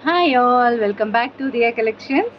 Hi all, welcome back to Ria Collections.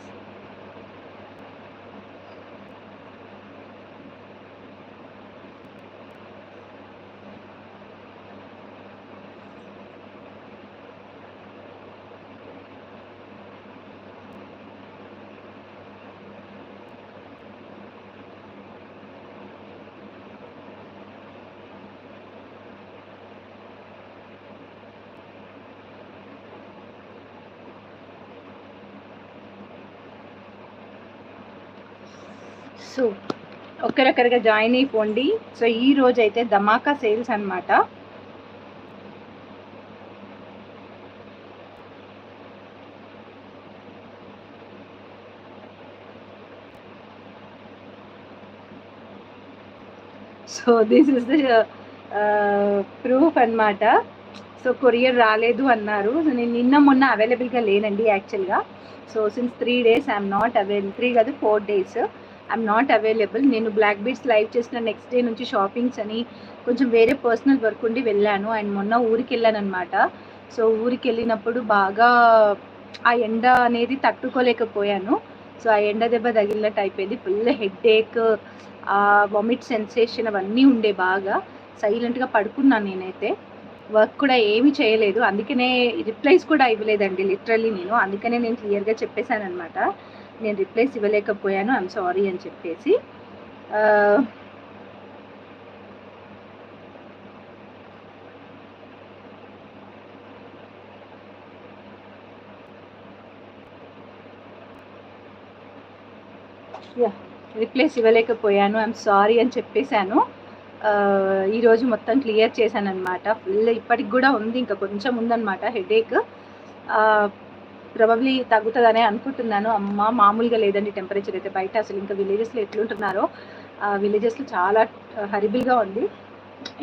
So ఒక్కరొక్కరుగా join అయిపోండి. So ఈ రోజు అయితే ధమాకా సేల్స్ అన్నమాట. So this is the proof అన్నమాట. సో కొరియర్ రాలేదు అన్నారు. సో నేను నిన్న మొన్న అవైలబుల్గా లేనండి యాక్చువల్గా. So since 3 days I'm not available. 3 కాదు 4 days ఐఎమ్ నాట్ అవైలబుల్. నేను బ్లాక్ బీడ్స్ లైవ్ చేసిన నెక్స్ట్ డే నుంచి షాపింగ్స్ అని కొంచెం వేరే పర్సనల్ వర్క్ ఉండి వెళ్ళాను. అండ్ మొన్న ఊరికి వెళ్ళాను అనమాట. సో ఊరికి వెళ్ళినప్పుడు బాగా ఆ ఎండ అనేది తట్టుకోలేకపోయాను. సో ఆ ఎండ దెబ్బ తగిలినట్టు అయిపోయింది. ఫుల్ హెడ్ఏక్, వామిట్ సెన్సేషన్ అవన్నీ ఉండే. బాగా సైలెంట్గా పడుకున్నాను నేనైతే. వర్క్ కూడా ఏమీ చేయలేదు. అందుకనే రిప్లైస్ కూడా ఇవ్వలేదండి లిటరల్లీ నేను. అందుకనే నేను క్లియర్గా చెప్పేశాను అనమాట, నేను రిప్లైస్ ఇవ్వలేకపోయాను, ఐఎమ్ సారీ అని చెప్పేసి. రిప్లైస్ ఇవ్వలేకపోయాను, ఐఎమ్ సారీ అని చెప్పేశాను. ఈరోజు మొత్తం క్లియర్ చేశాను అనమాట. ఫుల్ ఇప్పటికి కూడా ఉంది, ఇంకా కొంచెం ఉందన్నమాట హెడేక్. ప్రాబబ్లీ తగ్గుతుందనే అనుకుంటున్నాను. అమ్మ మామూలుగా లేదండి టెంపరేచర్ అయితే. బయట అసలు ఇంకా విలేజెస్లో ఎట్లుంటున్నారో, విలేజెస్లో చాలా హరిబుల్గా ఉంది.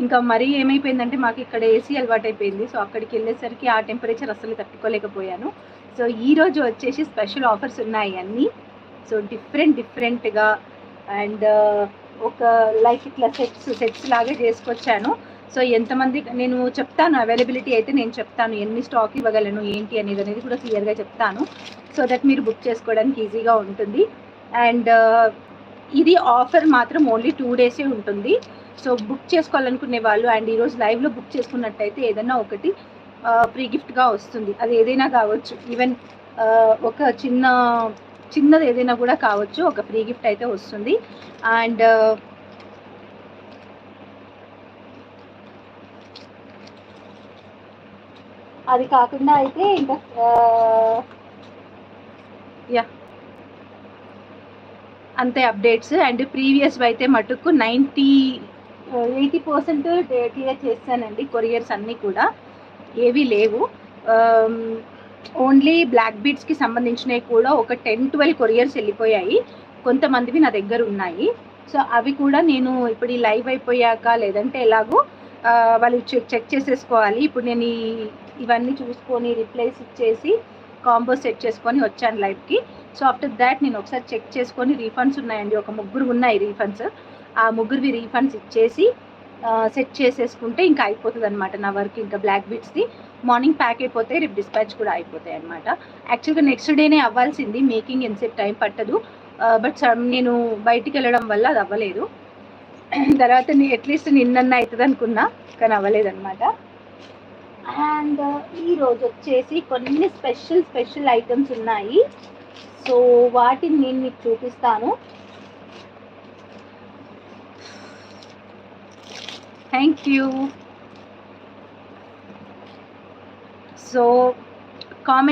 ఇంకా మరీ ఏమైపోయిందంటే మాకు ఇక్కడ ఏసీ అలవాటు అయిపోయింది. సో అక్కడికి వెళ్ళేసరికి ఆ టెంపరేచర్ అసలు తట్టుకోలేకపోయాను. సో ఈరోజు వచ్చేసి స్పెషల్ ఆఫర్స్ ఉన్నాయి అన్నీ. సో డిఫరెంట్గా అండ్ ఒక లైక్ ఇట్లా సెట్స్ లాగా చేసుకొచ్చాను. సో ఎంతమంది నేను చెప్తాను, అవైలబిలిటీ అయితే నేను చెప్తాను, ఎన్ని స్టాక్ ఇవ్వగలను ఏంటి అనేది కూడా క్లియర్గా చెప్తాను. సో దట్ మీరు బుక్ చేసుకోవడానికి ఈజీగా ఉంటుంది. అండ్ ఇది ఆఫర్ మాత్రం ఓన్లీ 2 days ఉంటుంది. సో బుక్ చేసుకోవాలనుకునే వాళ్ళు అండ్ ఈరోజు లైవ్లో బుక్ చేసుకున్నట్టయితే ఏదైనా ఒకటి ఫ్రీ గిఫ్ట్గా వస్తుంది. అది ఏదైనా కావచ్చు, ఈవెన్ ఒక చిన్నది ఏదైనా కూడా కావచ్చు, ఒక ఫ్రీ గిఫ్ట్ అయితే వస్తుంది. అండ్ అది కాకుండా అయితే ఇంకా అంతే అప్డేట్స్. అండ్ ప్రీవియస్ అయితే మటుకు 80% క్లియర్ చేస్తానండి. కొరియర్స్ అన్నీ కూడా ఏవి లేవు. ఓన్లీ బ్లాక్ బీడ్స్కి సంబంధించినవి కూడా ఒక 10-12 కొరియర్స్ వెళ్ళిపోయాయి. కొంతమందివి నా దగ్గర ఉన్నాయి. సో అవి కూడా నేను ఇప్పుడు ఈ లైవ్ అయిపోయాక లేదంటే ఎలాగో వాళ్ళు చెక్ చేసేసుకోవాలి. ఇప్పుడు నేను ఇవన్నీ చూసుకొని రిప్లైస్ ఇచ్చేసి కాంబో సెట్ చేసుకొని వచ్చాను లైవ్కి. సో ఆఫ్టర్ దాట్ నేను ఒకసారి చెక్ చేసుకొని రీఫండ్స్ ఉన్నాయండి, ఒక 3 ఉన్నాయి రీఫండ్స్. ఆ 3 రీఫండ్స్ ఇచ్చేసి సెట్ చేసేసుకుంటే ఇంకా అయిపోతుంది అనమాట నా వర్క్. ఇంకా బ్లాక్ బీడ్స్ది మార్నింగ్ ప్యాక్ అయిపోతాయి, రేపు డిస్పాచ్ కూడా అయిపోతాయి అనమాట. యాక్చువల్గా నెక్స్ట్ డేనే అవ్వాల్సింది, మేకింగ్ ఎంతసేపు టైం పట్టదు. బట్ నేను బయటికి వెళ్ళడం వల్ల అది అవ్వలేదు. తర్వాత అట్లీస్ట్ నిన్న అవుతుంది అనుకున్నా, కానీ అవ్వలేదన్నమాట. అండ్ ఈరోజు వచ్చేసి కొన్ని స్పెషల్ ఐటమ్స్ ఉన్నాయి. సో వాటిని నేను మీకు చూపిస్తాను. Thank you. సో